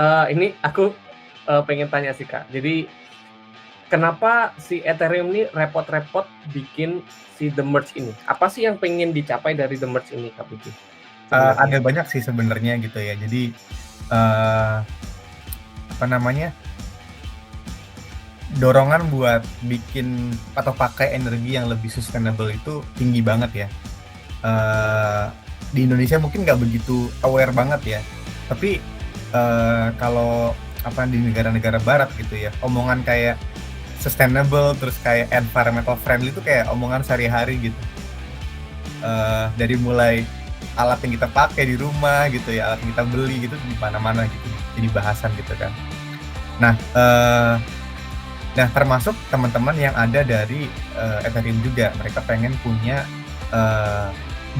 Ini aku, pengen tanya sih, Kak. Jadi, kenapa si Ethereum ini repot-repot bikin si The Merge ini? Apa sih yang pengen dicapai dari The Merge ini, Kak Puji, sebenarnya? Ada banyak sih sebenarnya gitu ya. Jadi, eee, apa namanya, dorongan buat bikin atau pakai energi yang lebih sustainable itu tinggi banget ya. Eee, di Indonesia mungkin nggak begitu aware banget ya, tapi, kalau di negara-negara barat gitu ya, omongan kayak sustainable, terus kayak environmental friendly itu kayak omongan sehari-hari gitu. Dari mulai alat yang kita pakai di rumah gitu ya, alat yang kita beli gitu di mana-mana gitu, jadi bahasan gitu kan. Nah, termasuk teman-teman yang ada dari, Ethereum juga, mereka pengen punya, eee,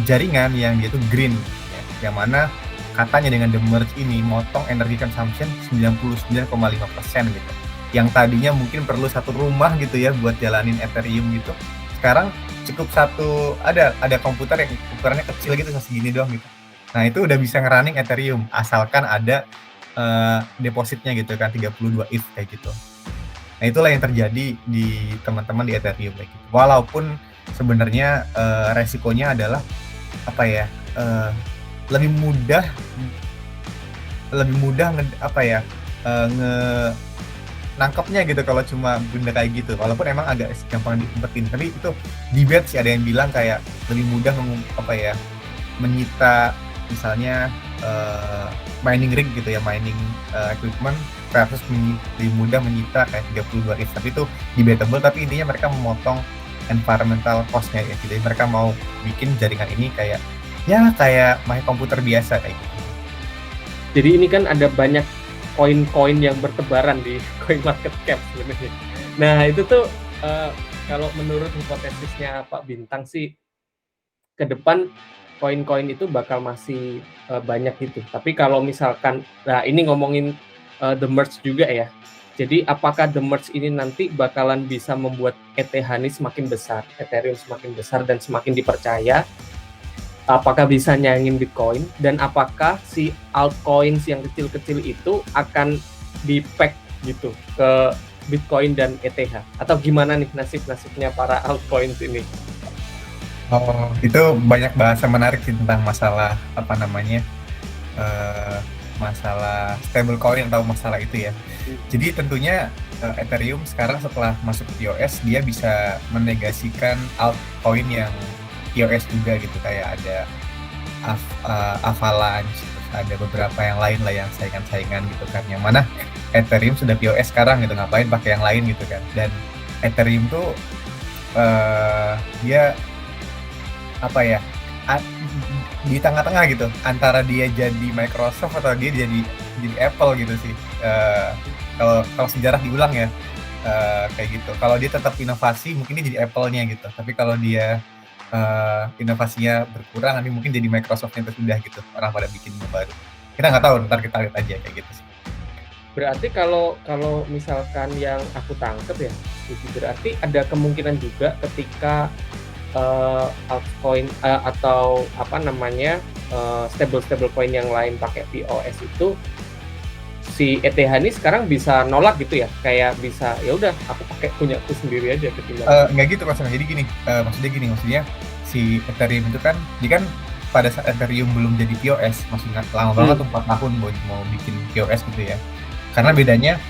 jaringan yang dia tuh green ya, yang mana katanya dengan The Merge ini motong energy consumption 99,5% gitu. Yang tadinya mungkin perlu satu rumah gitu ya buat jalanin Ethereum gitu, sekarang cukup ada komputer yang ukurannya kecil gitu segini doang gitu. Nah itu udah bisa nge-running Ethereum asalkan ada, depositnya gitu kan 32 ETH kayak gitu. Nah itulah yang terjadi di teman-teman di Ethereum kayak gitu. Walaupun sebenarnya, resikonya adalah apa ya, lebih mudah lebih mudah nangkepnya gitu kalau cuma benda kayak gitu, walaupun emang agak gampang diumpetin, tapi itu debate sih, ada yang bilang kayak lebih mudah menyita misalnya, mining rig gitu ya, mining, equipment versus lebih mudah menyita kayak 32 ETH, tapi itu debatable, tapi intinya mereka memotong environmental cost-nya ya, jadi mereka mau bikin jaringan ini kayak, ya kayak main komputer biasa kayak gitu. Jadi ini kan ada banyak koin-koin yang bertebaran di CoinMarketCap sebenarnya. Nah, itu tuh, kalau menurut hipotesisnya Pak Bintang sih, ke depan koin-koin itu bakal masih, banyak gitu. Tapi kalau misalkan nah ini ngomongin, The Merge juga ya. Jadi apakah The Merge ini nanti bakalan bisa membuat ETH ini semakin besar, Ethereum semakin besar dan semakin dipercaya? Apakah bisa nyaingin Bitcoin? Dan apakah si altcoins yang kecil-kecil itu akan di-pack gitu ke Bitcoin dan ETH? Atau gimana nih nasib-nasibnya para altcoins ini? Oh, itu banyak bahasa menarik sih tentang masalah apa namanya, eee, masalah stablecoin atau masalah itu ya. Jadi tentunya, Ethereum sekarang setelah masuk ke POS, dia bisa menegasikan altcoin yang POS juga gitu, kayak ada Avalanche, terus ada beberapa yang lain lah yang saingan-saingan gitu kan, yang mana Ethereum sudah POS sekarang gitu, ngapain pakai yang lain gitu kan. Dan Ethereum tuh, dia apa ya, a di tengah-tengah gitu, antara dia jadi Microsoft atau dia jadi Apple gitu sih. Kalau kalau sejarah diulang ya, kayak gitu. Kalau dia tetap inovasi mungkin dia jadi Apple-nya gitu, tapi kalau dia, inovasinya berkurang nanti mungkin jadi Microsoft-nya sudah gitu, orang pada bikin yang baru. Kita nggak tahu, ntar kita lihat aja kayak gitu sih. Berarti kalau kalau misalkan yang aku tangkep ya, itu berarti ada kemungkinan juga ketika altcoin atau apa namanya stable coin yang lain pakai POS itu si ETH ini sekarang bisa nolak gitu ya, kayak bisa ya udah aku pakai punyaku sendiri aja ketimbang Nggak gitu maksudnya, jadi gini, maksudnya si Ethereum itu kan dia kan pada saat Ethereum belum jadi POS, maksudnya lama banget tuh 4 tahun mau bikin POS gitu ya. Karena bedanya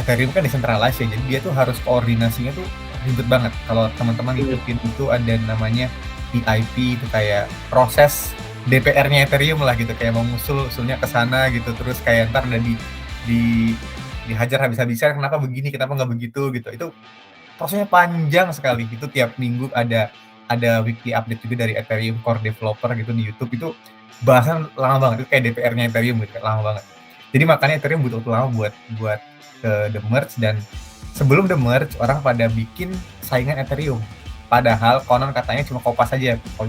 Ethereum kan decentralized ya, jadi dia tuh harus koordinasinya tuh ribet banget. Kalau teman-teman ngikutin itu ada namanya PIP, itu kayak proses DPR-nya Ethereum lah gitu, kayak mau usulnya ke sana gitu, terus kayak ntar udah di dihajar habis-habisan, kenapa begini, kenapa nggak begitu gitu. Itu prosesnya panjang sekali. Itu tiap minggu ada weekly update juga dari Ethereum core developer gitu di YouTube, itu bahasan lama banget, itu kayak DPR-nya Ethereum gitu, lama banget. Jadi makanya Ethereum butuh waktu lama buat ke The Merge, dan sebelum The Merge orang pada bikin saingan Ethereum. Padahal konon katanya cuma copy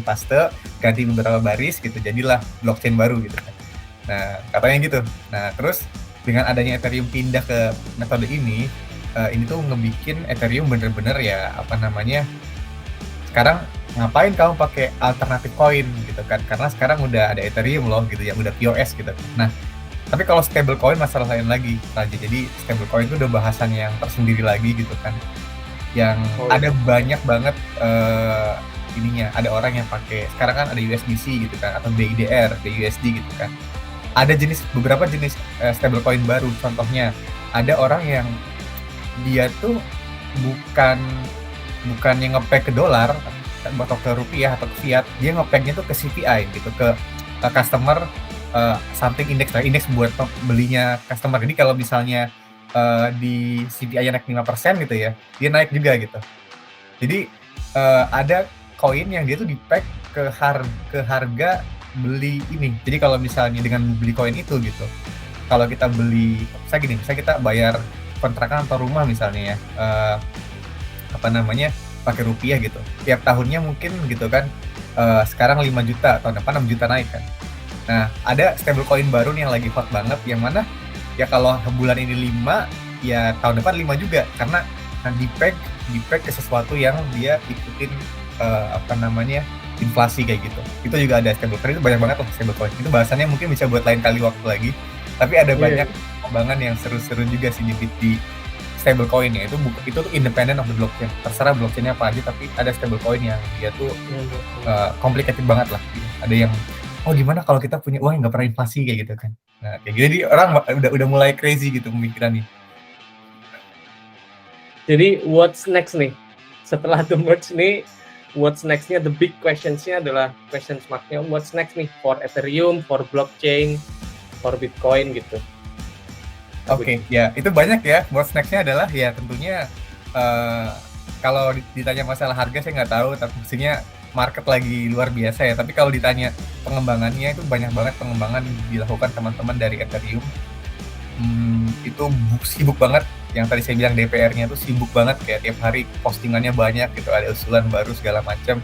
paste, ganti beberapa baris gitu, jadilah blockchain baru gitu kan. Nah, katanya gitu. Nah, terus dengan adanya Ethereum pindah ke metode ini tuh ngebikin Ethereum bener-bener ya apa namanya, sekarang ngapain kamu pakai alternatif koin gitu kan, karena sekarang udah ada Ethereum loh gitu ya, udah POS gitu. Nah, Tapi kalau stablecoin masalah lain lagi, Raja. Jadi stablecoin itu udah bahasan yang tersendiri lagi gitu kan. Yang Oh ada iya. banyak banget ininya. Ada orang yang pakai sekarang kan ada USDC gitu kan atau BIDR, BUSD gitu kan. Ada beberapa jenis stablecoin baru. Contohnya ada orang yang dia tuh bukan yang nge-peg ke dolar atau ke rupiah atau ke fiat, dia nge-pegnya tuh ke CPI gitu, ke customer something index lah, indeks buat belinya customer. Jadi kalau misalnya di CPI-nya naik 5% gitu ya, dia naik juga gitu. Jadi ada koin yang dia tuh di-peg ke harga beli ini. Jadi kalau misalnya dengan beli koin itu gitu, kalau kita beli, misalnya kita bayar kontrakan atau rumah misalnya ya, pakai rupiah gitu. Tiap tahunnya mungkin gitu kan, sekarang 5 juta, tahun depan 6 juta naik kan. Nah, ada stablecoin baru nih yang lagi hot banget, yang mana ya kalau bulan ini 5, ya tahun depan 5 juga, karena di-peg ke sesuatu yang dia ikutin inflasi kayak gitu. Itu juga ada stablecoin, itu banyak banget lah stablecoin. Itu bahasannya mungkin bisa buat lain kali waktu lagi. Tapi ada banyak pengembangan yang seru-seru juga sih di stablecoin ya. Itu tuh independent of the blockchain. Terserah blockchainnya apa aja, tapi ada stablecoin yang dia tuh complicated banget lah. Ada yang gimana kalau kita punya uang yang nggak pernah inflasi kayak gitu kan. Nah, kayak gitu, jadi orang udah mulai crazy gitu pemikirannya. Jadi what's next nih? Setelah the merge nih, what's next-nya, the big questions-nya adalah question mark-nya, what's next nih for Ethereum, for blockchain, for Bitcoin gitu. Oke, ya itu banyak ya. What's next-nya adalah ya tentunya kalau ditanya masalah harga saya nggak tahu, tapi maksudnya market lagi luar biasa ya. Tapi kalau ditanya pengembangannya, itu banyak banget pengembangan dilakukan teman-teman dari Ethereum. Itu sibuk banget. Yang tadi saya bilang DPR-nya itu sibuk banget, kayak tiap hari postingannya banyak gitu, ada usulan baru segala macam.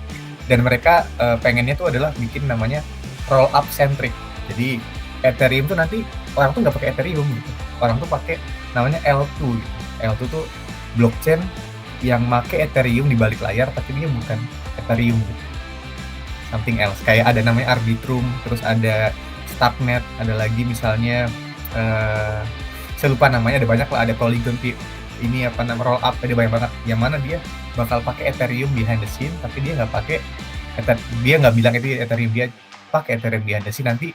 Dan mereka pengennya tuh adalah bikin namanya roll up centric. Jadi Ethereum tuh nanti orang tuh nggak pakai Ethereum gitu, orang tuh pakai namanya L2 gitu. L2 tuh blockchain yang make Ethereum di balik layar, tapi dia bukan Ethereum gitu, something else. Kayak ada namanya Arbitrum, terus ada Starknet, ada lagi misalnya saya lupa namanya, ada banyak lah, ada Polygon ini roll up, ada banyak banget, yang mana dia bakal pakai Ethereum behind the scene, tapi dia nggak pakai dia nggak bilang itu Ethereum, dia pakai Ethereum behind the scene. Nanti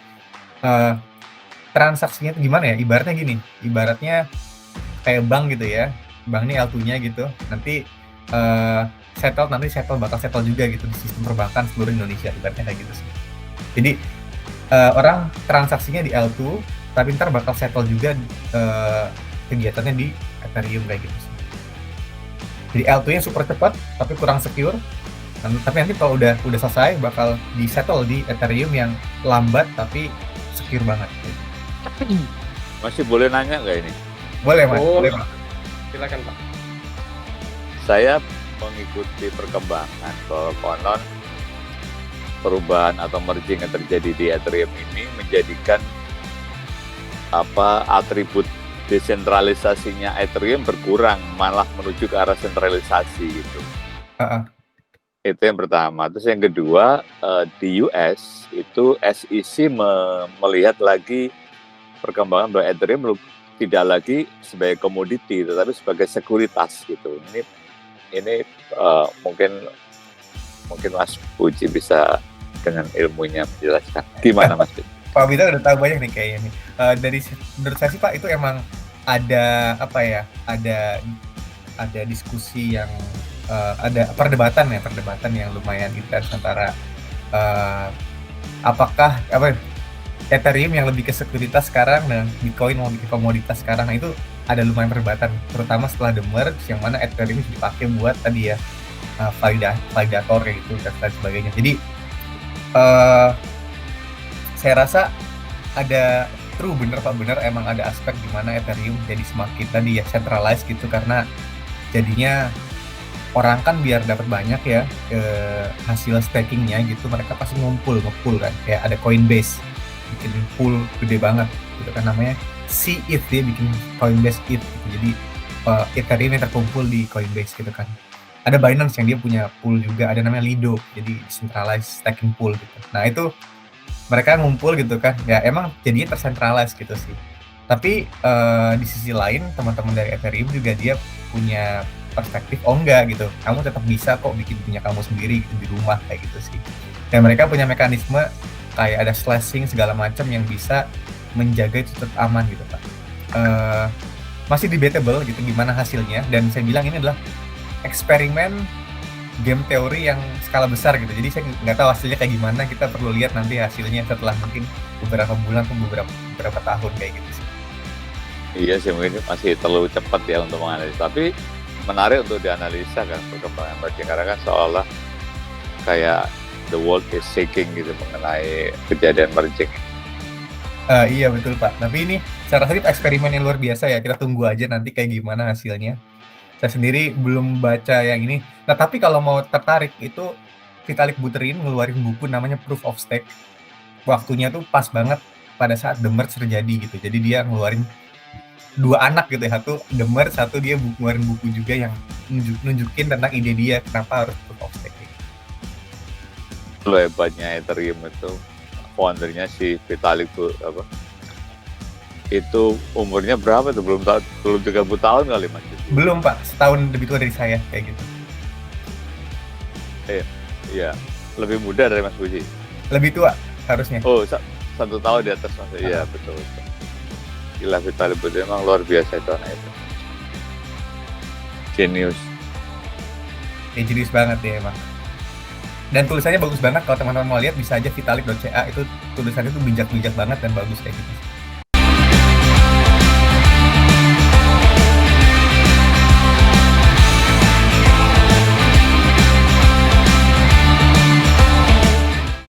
transaksinya itu gimana ya, ibaratnya kayak bank gitu ya, bank ini L2-nya gitu, nanti bakal settle juga gitu di sistem perbankan seluruh Indonesia, ibaratnya kayak gitu sih. Jadi orang transaksinya di L2, tapi ntar bakal settle juga kegiatannya di Ethereum kayak gitu sih. Jadi L2-nya super cepat tapi kurang secure. Tapi nanti kalau udah selesai bakal di settle di Ethereum yang lambat tapi secure banget. Masih boleh nanya nggak ini? Boleh Mas, boleh Pak. Silakan Pak. Saya mengikuti perkembangan bahwa konon perubahan atau merging yang terjadi di Ethereum ini menjadikan atribut desentralisasinya Ethereum berkurang, malah menuju ke arah sentralisasi gitu. Itu yang pertama. Terus yang kedua, di US itu SEC melihat lagi perkembangan bahwa Ethereum tidak lagi sebagai komoditi, tetapi sebagai sekuritas gitu. Ini mungkin Mas Puji bisa dengan ilmunya menjelaskan. Gimana Mas Puji? Pak Bita udah tahu banyak nih kayaknya nih. Menurut saya sih Pak, itu emang ada ada diskusi yang ada perdebatan yang lumayan intens antara apakah Ethereum yang lebih ke sekuritas sekarang dan Bitcoin yang lebih ke komoditas sekarang. Nah, itu ada lumayan perdebatan, terutama setelah the merge, yang mana Ethereum dipakai buat tadi ya validator kayak gitu dan sebagainya. Jadi saya rasa ada bener emang ada aspek di mana Ethereum jadi semakin tadi ya centralized gitu, karena jadinya orang kan biar dapat banyak ya hasil stakingnya gitu, mereka pasti ngepool kan, kayak ada Coinbase bikin pool gede banget gitu kan, namanya C-ETH, dia bikin Coinbase ETH gitu. Jadi Ethereum yang terkumpul di Coinbase gitu kan. Ada Binance yang dia punya pool juga, ada namanya Lido, jadi decentralized staking pool gitu. Nah itu mereka ngumpul gitu kan, ya emang jadinya tersentralize gitu sih. Tapi di sisi lain teman-teman dari Ethereum juga dia punya perspektif, oh enggak gitu, kamu tetap bisa kok bikin punya kamu sendiri gitu, di rumah kayak gitu sih. Dan mereka punya mekanisme kayak ada slashing segala macam yang bisa menjaga itu tetap aman gitu Pak. Masih debatable gitu gimana hasilnya, dan saya bilang ini adalah eksperimen game teori yang skala besar gitu. Jadi saya nggak tahu hasilnya kayak gimana, kita perlu lihat nanti hasilnya setelah mungkin beberapa bulan atau beberapa tahun kayak gitu sih. Iya sih, mungkin masih terlalu cepat ya untuk menganalisa. Tapi menarik untuk dianalisa kan perkembangan merging, karena kan seolah kayak the world is shaking gitu mengenai kejadian merging. Iya betul Pak. Tapi ini saya rasa eksperimen yang luar biasa ya. Kita tunggu aja nanti kayak gimana hasilnya. Saya sendiri belum baca yang ini. Nah tapi kalau mau tertarik itu Vitalik Buterin ngeluarin buku namanya Proof of Stake. Waktunya tuh pas banget pada saat the merge terjadi gitu. Jadi dia ngeluarin 2 anak gitu ya. Satu the merge, satu dia ngeluarin buku juga yang nunjukin tentang ide dia kenapa harus Proof of Stake. Lo hebatnya Ethereum itu foundernya si Vitalik itu umurnya berapa tuh? Belum 30 tahun kali Mas? Belum Pak, setahun lebih tua dari saya kayak gitu. Iya, lebih muda dari Mas Puji. Lebih tua harusnya. Oh, 1 tahun di atas Mas. Iya, betul. Gila, Vitalik Buterin emang luar biasa itu anak itu. Genius. Ya jenius banget ya emang. Dan tulisannya bagus banget, kalau teman-teman mau lihat bisa aja vitalik.ca, itu tulisannya tuh bijak-bijak banget dan bagus kayak gitu.